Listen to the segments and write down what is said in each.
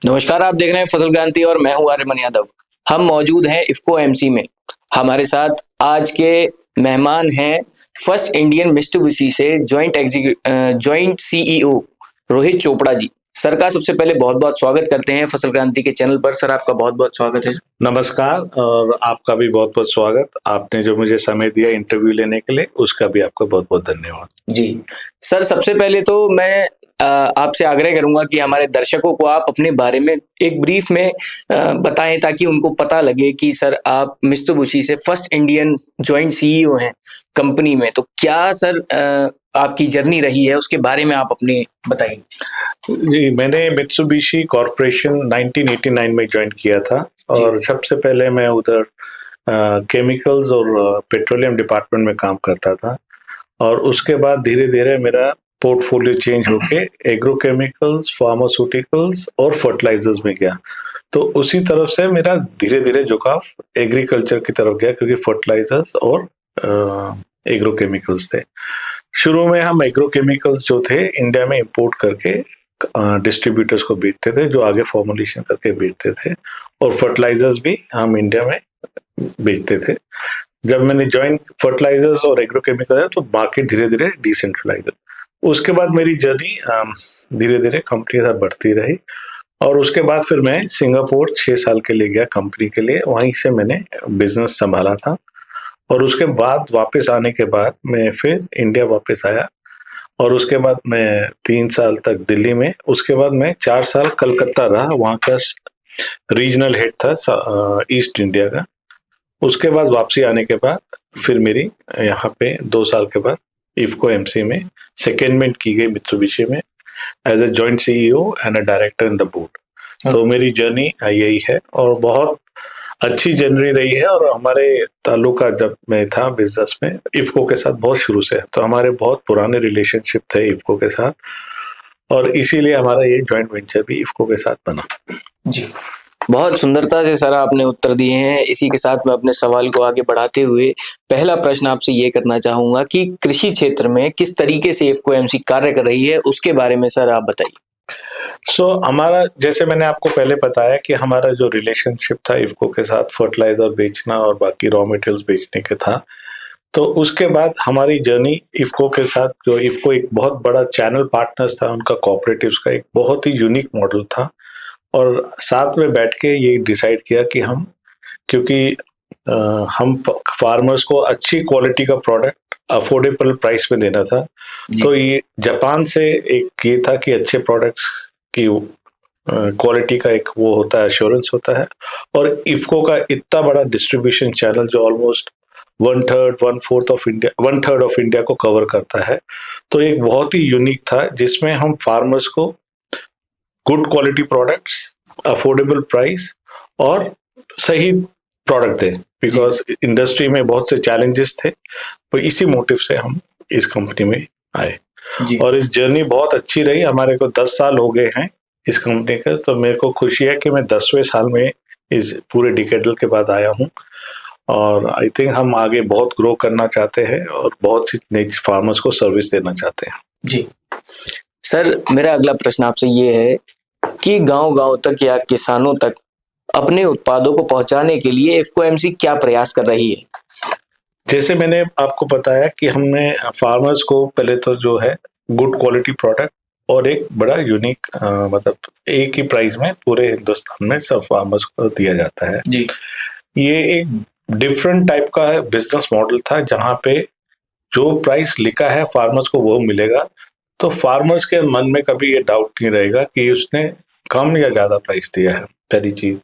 नमस्कार, आप देख रहे हैं फसल क्रांति और मैं हूं आर्यमन यादव। हम मौजूद हैं इफ्को एमसी में। हमारे साथ आज के मेहमान हैं फर्स्ट इंडियन मित्सुबिशी से joint CEO Rohit Chopra ji. Sir का सबसे पहले बहुत बहुत स्वागत करते हैं फसल क्रांति के चैनल पर। सर आपका बहुत बहुत स्वागत है। नमस्कार और आपका भी बहुत बहुत स्वागत। आपने जो मुझे समय दिया इंटरव्यू लेने के लिए उसका भी आपका बहुत बहुत धन्यवाद। जी सर, सबसे पहले तो मैं आपसे आग्रह करूंगा कि हमारे दर्शकों को आप अपने बारे में एक ब्रीफ में बताएं ताकि उनको पता लगे कि सर आप मित्सुबिशी से फर्स्ट इंडियन जॉइंट सीईओ हैं कंपनी में। तो क्या सर आपकी जर्नी रही है, उसके बारे में आप अपने बताइए। जी, मैंने मित्सुबिशी कॉर्पोरेशन 1989 में ज्वाइन किया था और सबसे पहले मैं उधर केमिकल्स और पेट्रोलियम डिपार्टमेंट में काम करता था और उसके बाद धीरे धीरे मेरा पोर्टफोलियो चेंज होके एग्रोकेमिकल्स, फार्मास्यूटिकल्स और फर्टिलाइजर्स में गया। तो उसी तरफ से मेरा धीरे धीरे झुकाव एग्रीकल्चर की तरफ गया क्योंकि फर्टिलाइजर्स और एग्रोकेमिकल्स थे। शुरू में हम एग्रोकेमिकल्स जो थे इंडिया में इंपोर्ट करके डिस्ट्रीब्यूटर्स को बेचते थे जो आगे फॉर्मुलेशन करके बेचते थे, और फर्टिलाइजर्स भी हम इंडिया में बेचते थे। जब मैंने ज्वाइन फर्टिलाइजर्स और एग्रोकेमिकल है तो मार्केट धीरे धीरे डिसेंट्रलाइज। उसके बाद मेरी जर्नी धीरे धीरे कंपनी के साथ बढ़ती रही और उसके बाद फिर मैं सिंगापुर 6 साल के लिए गया कंपनी के लिए। वहीं से मैंने बिजनेस संभाला था और उसके बाद वापस आने के बाद मैं फिर इंडिया वापस आया और उसके बाद मैं 3 साल तक दिल्ली में, उसके बाद मैं 4 साल कलकत्ता रहा, वहाँ का रीजनल हेड था ईस्ट इंडिया का। उसके बाद वापसी आने के बाद फिर मेरी यहाँ पे 2 साल के बाद इफ्को एमसी में सेकेंडमेंट की गई मित्सुबिशी में as a joint CEO and a director in the board. तो मेरी जर्नी यही है और बहुत अच्छी जर्नी रही है। और हमारे ताल्लुका जब मैं था बिजनेस में इफ्को के साथ बहुत शुरू से, तो हमारे बहुत पुराने रिलेशनशिप थे इफ्को के साथ और इसीलिए हमारा ये जॉइंट वेंचर भी इफ्को के साथ बना। जी, बहुत सुंदरता से सर आपने उत्तर दिए हैं। इसी के साथ मैं अपने सवाल को आगे बढ़ाते हुए पहला प्रश्न आपसे ये करना चाहूंगा कि कृषि क्षेत्र में किस तरीके से इफ्को एमसी कार्य कर रही है, उसके बारे में सर आप बताइए। हमारा, जैसे मैंने आपको पहले बताया कि हमारा जो रिलेशनशिप था इफ्को के साथ फर्टिलाइजर बेचना और बाकी रॉ मटेरियल्स बेचने के था, तो उसके बाद हमारी जर्नी इफ्को के साथ, जो इफ्को एक बहुत बड़ा चैनल पार्टनर्स था, उनका कोऑपरेटिव्स का एक बहुत ही यूनिक मॉडल था और साथ में बैठ के ये डिसाइड किया कि हम, क्योंकि हम फार्मर्स को अच्छी क्वालिटी का प्रोडक्ट अफोर्डेबल प्राइस में देना था, तो ये जापान से एक ये था कि अच्छे प्रोडक्ट्स की क्वालिटी का एक वो होता है, एश्योरेंस होता है। और इफ्को का इतना बड़ा डिस्ट्रीब्यूशन चैनल जो ऑलमोस्ट 1/3 ऑफ इंडिया को कवर करता है, तो एक बहुत ही यूनिक था जिसमें हम फार्मर्स को good quality products, affordable price और सही प्रोडक्ट दे, बिकॉज इंडस्ट्री में बहुत से चैलेंजेस थे। तो इसी मोटिव से हम इस कंपनी में आए और इस जर्नी बहुत अच्छी रही। हमारे को 10 साल हो गए हैं इस कंपनी का, तो मेरे को खुशी है कि मैं 10वें साल में इस पूरे डिकेडल के बाद आया हूँ और आई थिंक हम आगे बहुत ग्रो करना चाहते हैं और बहुत सी नई फार्मर्स को सर्विस देना चाहते हैं। जी सर, मेरा अगला प्रश्न आपसे ये है कि गांव-गांव तक या किसानों तक अपने उत्पादों को पहुंचाने के लिए इफ्को एमसी क्या प्रयास कर रही है? जैसे मैंने आपको बताया कि हमने फार्मर्स को पहले तो जो है गुड क्वालिटी प्रोडक्ट और एक बड़ा यूनिक मतलब एक ही प्राइस में पूरे हिंदुस्तान में सब फार्मर्स को दिया जाता है। जी, ये एक डिफरेंट टाइप का बिजनेस मॉडल था जहाँ पे जो प्राइस लिखा है फार्मर्स को वो मिलेगा, तो फार्मर्स के मन में कभी ये डाउट नहीं रहेगा कि उसने कम या ज्यादा प्राइस दिया है, पहली चीज।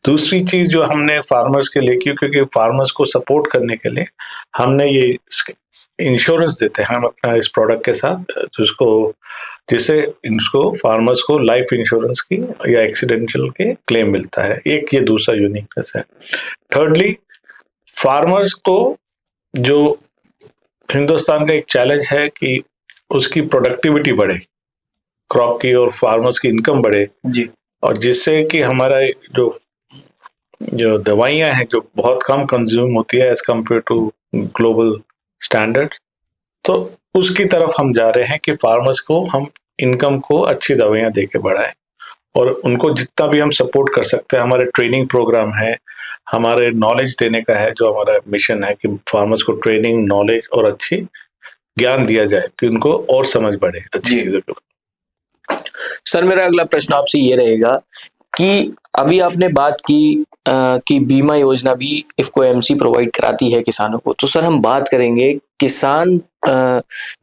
दूसरी चीज जो हमने फार्मर्स के लिए की, क्योंकि फार्मर्स को सपोर्ट करने के लिए हमने ये इंश्योरेंस देते हैं हम अपना इस प्रोडक्ट के साथ, जिससे इनको फार्मर्स को लाइफ इंश्योरेंस की या एक्सीडेंटल के क्लेम मिलता है। एक ये दूसरा यूनिकनेस है। थर्डली, फार्मर्स को जो हिंदुस्तान का एक चैलेंज है कि उसकी प्रोडक्टिविटी बढ़े, क्रॉप की, और फार्मर्स की इनकम बढ़े जी, और जिससे कि हमारा जो दवाइयाँ हैं जो बहुत कम कंज्यूम होती है as compared to global standards, तो उसकी तरफ हम जा रहे हैं कि फार्मर्स को हम इनकम को अच्छी दवाइयाँ दे के बढ़ाएं और उनको जितना भी हम सपोर्ट कर सकते हैं, हमारे ट्रेनिंग प्रोग्राम है, हमारे नॉलेज देने का है, जो हमारा मिशन है कि फार्मर्स को ट्रेनिंग, नॉलेज और अच्छी ज्ञान दिया जाए कि उनको और समझ बढ़े अच्छी चीजों के। सर मेरा अगला प्रश्न आपसे ये रहेगा कि अभी आपने बात की कि बीमा योजना भी इफको एमसी प्रोवाइड कराती है किसानों को, तो सर हम बात करेंगे किसान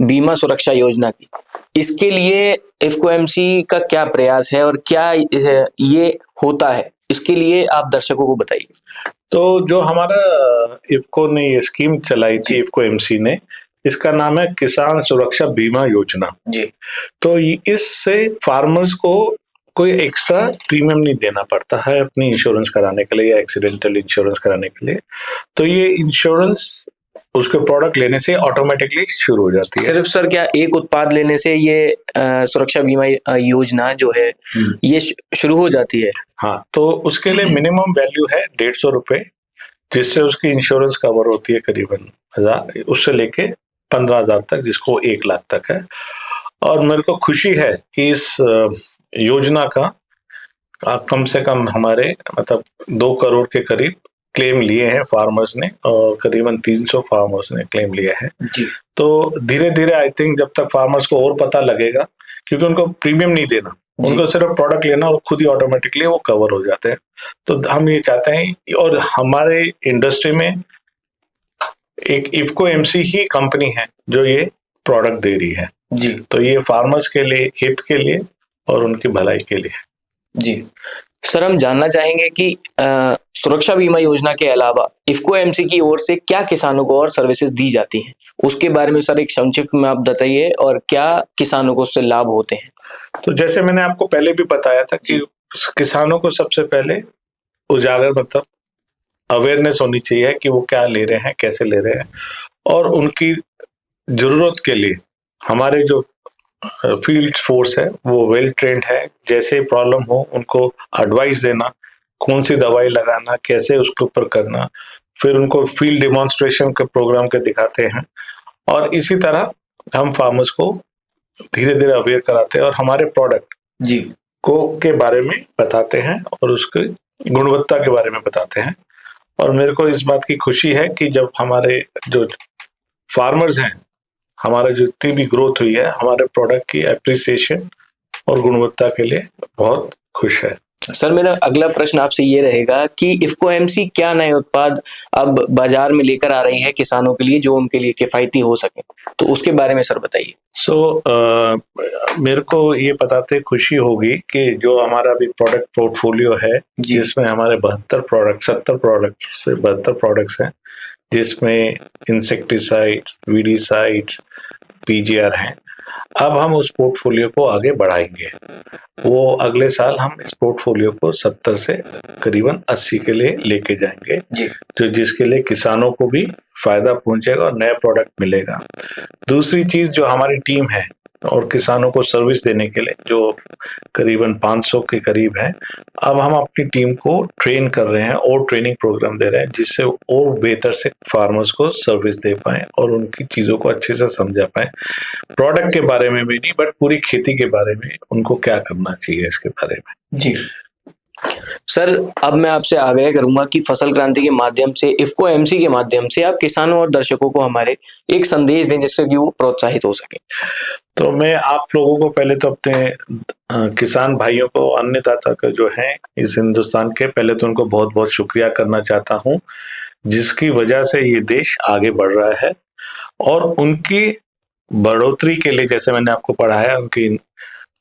बीमा सुरक्षा योजना की। इसके लिए इफको एमसी का क्या प्रयास है और क्या ये होता है, इसके लिए आप दर्शकों को बताइए। तो जो हमारा इफको ने ये स्कीम चलाई थी, इफको एमसी ने, इसका नाम है किसान सुरक्षा बीमा योजना जी। तो इससे फार्मर्स को कोई एक्स्ट्रा प्रीमियम नहीं देना पड़ता है अपनी इंश्योरेंस कराने के लिए या एक्सीडेंटल इंश्योरेंस कराने के लिए। तो ये इंश्योरेंस उसके प्रोडक्ट लेने से ऑटोमेटिकली शुरू हो जाती है। सिर्फ सर क्या एक उत्पाद लेने से ये सुरक्षा बीमा योजना जो है ये शुरू हो जाती है? हाँ, तो उसके लिए मिनिमम वैल्यू है 150 रुपए, जिससे उसकी इंश्योरेंस कवर होती है करीबन 1000, उससे लेके 15,000 तक, जिसको 1 लाख तक है। और मेरे को खुशी है कि इस योजना का कम से कम हमारे मतलब 2 करोड़ के करीब क्लेम लिए हैं फार्मर्स ने, और करीबन 300 फार्मर्स ने क्लेम लिया है जी। तो धीरे धीरे आई थिंक जब तक फार्मर्स को और पता लगेगा, क्योंकि उनको प्रीमियम नहीं देना, उनको सिर्फ प्रोडक्ट लेना और खुद ही ऑटोमेटिकली वो कवर हो जाते हैं। तो हम ये चाहते हैं, और हमारे इंडस्ट्री में एक इफको एमसी ही कंपनी है जो ये प्रोडक्ट दे रही है जी। तो ये फार्मर्स के लिए, हित के लिए और उनकी भलाई के लिए। जी सर, हम जानना चाहेंगे कि सुरक्षा बीमा योजना के अलावा इफको एमसी की ओर से क्या किसानों को और सर्विसेज दी जाती हैं, उसके बारे में सर एक संक्षिप्त में आप बताइए, और क्या किसानों को उससे लाभ होते हैं। तो जैसे मैंने आपको पहले भी बताया था कि किसानों को सबसे पहले उजागर मतलब अवेयरनेस होनी चाहिए कि वो क्या ले रहे हैं, कैसे ले रहे हैं, और उनकी जरूरत के लिए हमारे जो फील्ड फोर्स है वो वेल ट्रेंड है। जैसे प्रॉब्लम हो उनको एडवाइस देना, कौन सी दवाई लगाना, कैसे उसके ऊपर करना, फिर उनको फील्ड डिमॉन्स्ट्रेशन के प्रोग्राम के दिखाते हैं, और इसी तरह हम फार्मर्स को धीरे धीरे अवेयर कराते हैं और हमारे प्रोडक्ट जी को के बारे में बताते हैं और उसकी गुणवत्ता के बारे में बताते हैं। और मेरे को इस बात की खुशी है कि जब हमारे जो फार्मर्स हैं, हमारा जो इतनी भी ग्रोथ हुई है, हमारे प्रोडक्ट की एप्रिसिएशन और गुणवत्ता के लिए बहुत खुश है। सर मेरा अगला प्रश्न आपसे ये रहेगा कि इफको एमसी क्या नए उत्पाद अब बाजार में लेकर आ रही है किसानों के लिए जो उनके लिए किफायती हो सके, तो उसके बारे में सर बताइए। मेरे को ये बताते खुशी होगी कि जो हमारा अभी प्रोडक्ट पोर्टफोलियो है, जिसमें हमारे 70 प्रोडक्ट्स हैं, जिसमें इंसेक्टिसाइड्स, वीडीसाइड्स, पीजीआर हैं। अब हम उस पोर्टफोलियो को आगे बढ़ाएंगे। वो अगले साल हम इस पोर्टफोलियो को 70 से करीबन 80 के लिए लेके जाएंगे जी। तो जिसके लिए किसानों को भी फायदा पहुंचेगा और नया प्रोडक्ट मिलेगा। दूसरी चीज जो हमारी टीम है और किसानों को सर्विस देने के लिए जो करीबन 500 के करीब है, अब हम अपनी टीम को ट्रेन कर रहे हैं और ट्रेनिंग प्रोग्राम दे रहे हैं, जिससे और बेहतर से फार्मर्स को सर्विस दे पाए और उनकी चीजों को अच्छे से समझा पाए। प्रोडक्ट के बारे में भी नहीं, बट पूरी खेती के बारे में उनको क्या करना चाहिए इसके बारे में। जी सर, अब मैं आपसे आग्रह करूंगा कि फसल क्रांति के माध्यम से, इफको एमसी के माध्यम से आप किसानों और दर्शकों को हमारे एक संदेश दें जिससे कि वो प्रोत्साहित हो सके। तो मैं आप लोगों को पहले तो अपने किसान भाइयों को, अन्नदाता का जो है इस हिंदुस्तान के, पहले तो उनको बहुत बहुत शुक्रिया करना चाहता हूँ, जिसकी वजह से ये देश आगे बढ़ रहा है। और उनकी बढ़ोतरी के लिए, जैसे मैंने आपको पढ़ाया, उनकी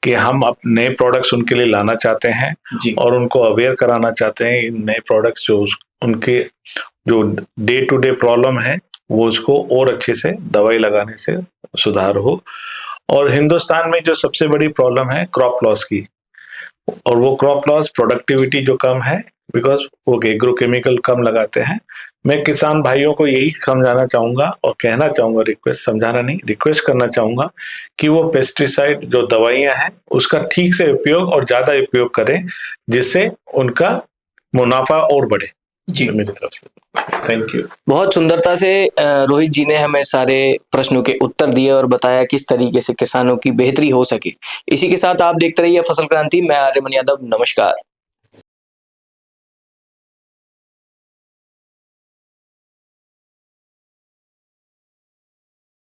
कि हम अपने नए प्रोडक्ट्स उनके लिए लाना चाहते हैं और उनको अवेयर कराना चाहते हैं। इन नए प्रोडक्ट्स जो उनके जो डे टू डे प्रॉब्लम है वो उसको और अच्छे से दवाई लगाने से सुधार हो। और हिंदुस्तान में जो सबसे बड़ी प्रॉब्लम है क्रॉप लॉस की, और वो क्रॉप लॉस प्रोडक्टिविटी जो कम है, बिकॉज वो एग्रोकेमिकल कम लगाते हैं। मैं किसान भाइयों को यही समझाना चाहूंगा और कहना चाहूंगा, रिक्वेस्ट करना चाहूंगा कि वो पेस्टिसाइड जो दवाइयां हैं उसका ठीक से उपयोग और ज्यादा उपयोग करें, जिससे उनका मुनाफा और बढ़े। जी मेरी तरफ से। Thank you. बहुत सुंदरता से रोहित जी ने हमें सारे प्रश्नों के उत्तर दिए और बताया किस तरीके से किसानों की बेहतरी हो सके। इसी के साथ आप देखते रहिए फसल क्रांति। मैं आर्यमन यादव, नमस्कार।